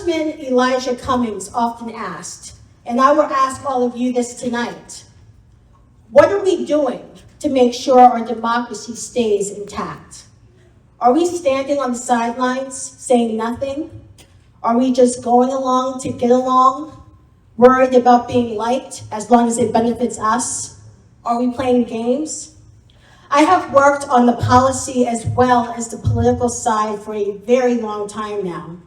Congressman Elijah Cummings often asked, and I will ask all of you this tonight, what are we doing to make sure our democracy stays intact? Are we standing on the sidelines saying nothing? Are we just going along to get along, worried about being liked as long as it benefits us? Are we playing games? I have worked on the policy as well as the political side for a very long time now.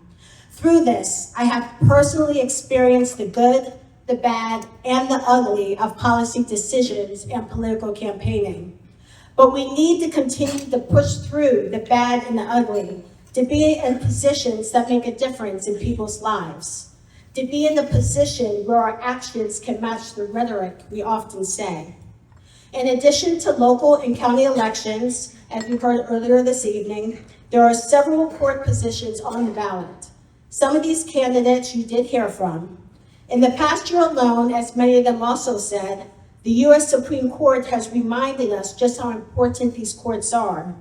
Through this, I have personally experienced the good, the bad, and the ugly of policy decisions and political campaigning. But we need to continue to push through the bad and the ugly, to be in positions that make a difference in people's lives, to be in a position where our actions can match the rhetoric we often say. In addition to local and county elections, as we heard earlier this evening, there are several court positions on the ballot. Some of these candidates you did hear from. In the past year alone, as many of them also said, the U.S. Supreme Court has reminded us just how important these courts are.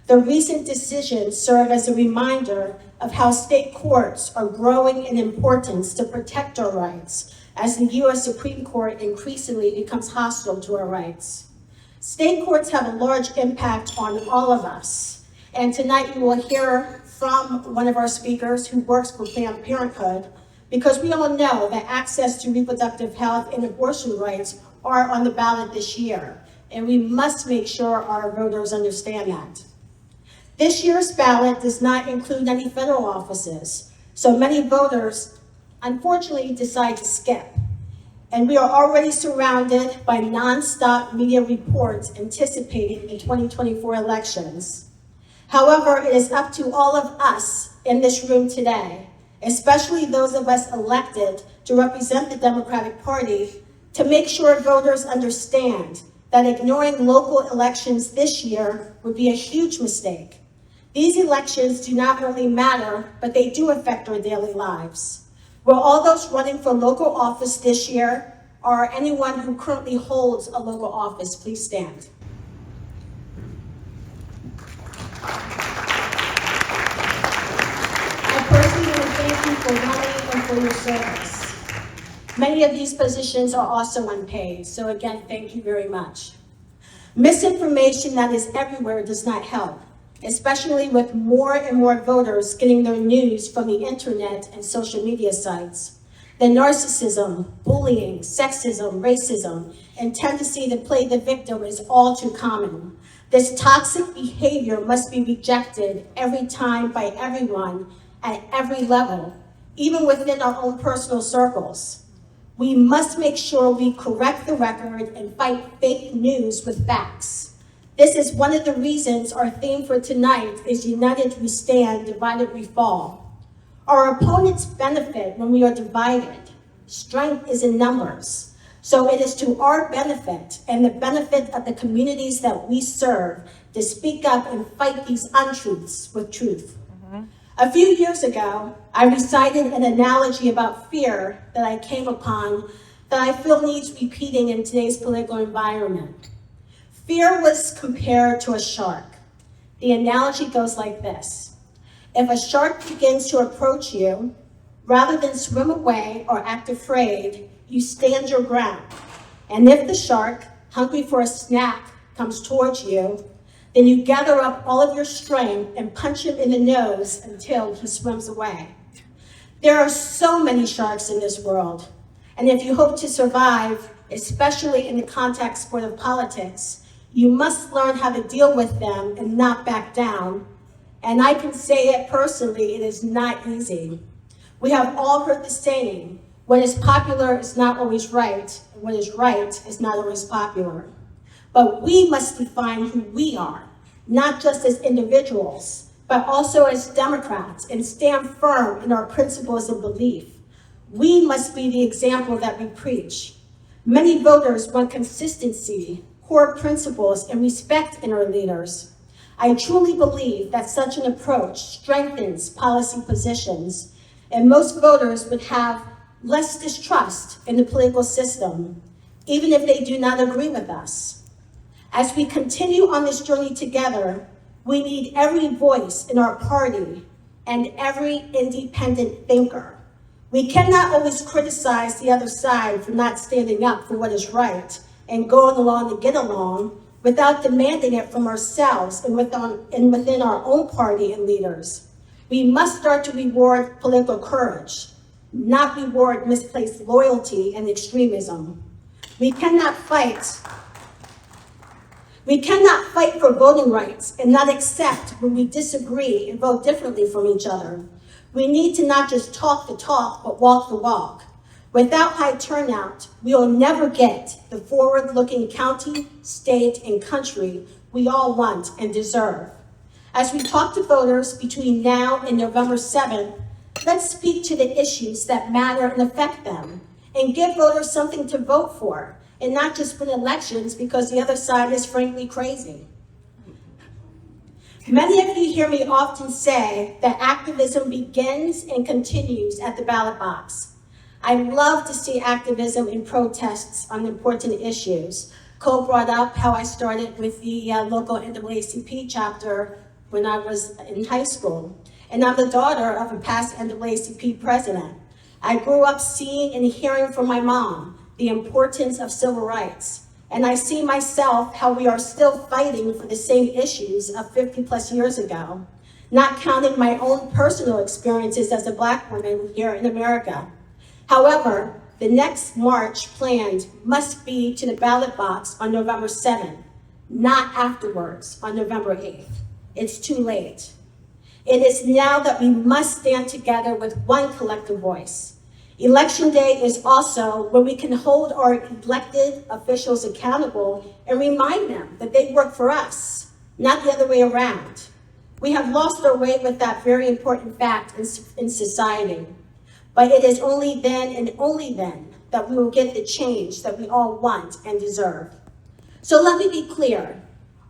The recent decisions serve as a reminder of how state courts are growing in importance to protect our rights as the U.S. Supreme Court increasingly becomes hostile to our rights. State courts have a large impact on all of us, and tonight you will hear from one of our speakers who works for Planned Parenthood, because we all know that access to reproductive health and abortion rights are on the ballot this year, and we must make sure our voters understand that. This year's ballot does not include any federal offices, so many voters unfortunately decide to skip. And we are already surrounded by nonstop media reports anticipating the 2024 elections. However, it is up to all of us in this room today, especially those of us elected to represent the Democratic Party, to make sure voters understand that ignoring local elections this year would be a huge mistake. These elections do not only matter, but they do affect our daily lives. Will all those running for local office this year, or anyone who currently holds a local office, please stand. I personally want to thank you for running and for your service. Many of these positions are also unpaid, so again, thank you very much. Misinformation that is everywhere does not help, especially with more and more voters getting their news from the internet and social media sites. The narcissism, bullying, sexism, racism, and tendency to play the victim is all too common. This toxic behavior must be rejected every time by everyone at every level, even within our own personal circles. We must make sure we correct the record and fight fake news with facts. This is one of the reasons our theme for tonight is United We Stand, Divided We Fall. Our opponents benefit when we are divided. Strength is in numbers. So it is to our benefit and the benefit of the communities that we serve to speak up and fight these untruths with truth. A few years ago, I recited an analogy about fear that I came upon that I feel needs repeating in today's political environment. Fear was compared to a shark. The analogy goes like this. If a shark begins to approach you, rather than swim away or act afraid, you stand your ground. And if the shark, hungry for a snack, comes towards you, then you gather up all of your strength and punch him in the nose until he swims away. There are so many sharks in this world, and if you hope to survive, especially in the contact sport of politics, you must learn how to deal with them and not back down. And I can say it personally, it is not easy. We have all heard the saying, what is popular is not always right, and what is right is not always popular. But we must define who we are, not just as individuals, but also as Democrats, and stand firm in our principles and belief. We must be the example that we preach. Many voters want consistency, core principles, and respect in our leaders. I truly believe that such an approach strengthens policy positions, and most voters would have less distrust in the political system, even if they do not agree with us. As we continue on this journey together, we need every voice in our party and every independent thinker We cannot always criticize the other side for not standing up for what is right and going along to get along without demanding it from ourselves and within our own party and leaders. We must start to reward political courage, not reward misplaced loyalty and extremism. We cannot fight for voting rights and not accept when we disagree and vote differently from each other. We need to not just talk the talk, but walk the walk. Without high turnout, we will never get the forward-looking county, state, and country we all want and deserve. As we talk to voters between now and November 7th, let's speak to the issues that matter and affect them, and give voters something to vote for, and not just win elections because the other side is frankly crazy. Many of you hear me often say that activism begins and continues at the ballot box. I love to see activism and protests on important issues. Cole brought up how I started with the local NAACP chapter when I was in high school. And I'm the daughter of a past NAACP president. I grew up seeing and hearing from my mom the importance of civil rights. And I see myself how we are still fighting for the same issues of 50 plus years ago, not counting my own personal experiences as a Black woman here in America. However, the next march planned must be to the ballot box on November 7th, not afterwards on November 8th. It's too late. It is now that we must stand together with one collective voice. Election day is also when we can hold our elected officials accountable and remind them that they work for us, not the other way around. We have lost our way with that very important fact in society. But it is only then and only then that we will get the change that we all want and deserve. So let me be clear.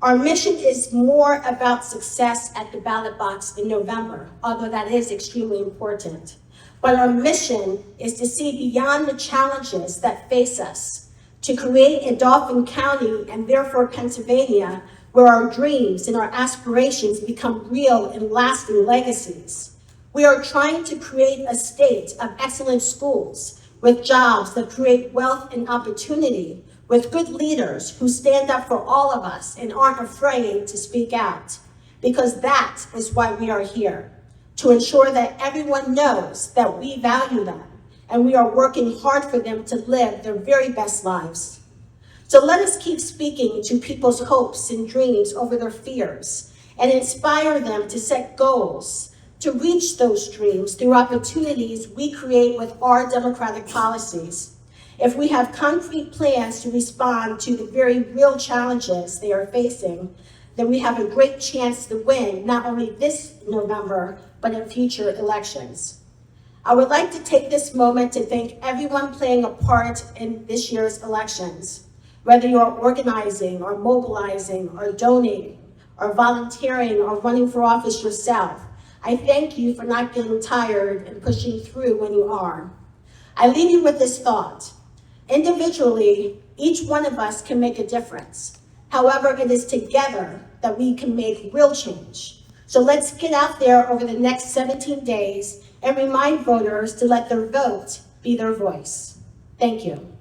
Our mission is more about success at the ballot box in November, although that is extremely important. But our mission is to see beyond the challenges that face us, to create a Dauphin County and therefore Pennsylvania, where our dreams and our aspirations become real and lasting legacies. We are trying to create a state of excellent schools with jobs that create wealth and opportunity, with good leaders who stand up for all of us and aren't afraid to speak out, because that is why we are here, to ensure that everyone knows that we value them and we are working hard for them to live their very best lives. So let us keep speaking to people's hopes and dreams over their fears and inspire them to set goals, to reach those dreams through opportunities we create with our democratic policies. If we have concrete plans to respond to the very real challenges they are facing, then we have a great chance to win not only this November, but in future elections. I would like to take this moment to thank everyone playing a part in this year's elections. Whether you are organizing or mobilizing or donating or volunteering or running for office yourself, I thank you for not getting tired and pushing through when you are. I leave you with this thought. Individually, each one of us can make a difference. However, it is together that we can make real change. So let's get out there over the next 17 days and remind voters to let their vote be their voice. Thank you.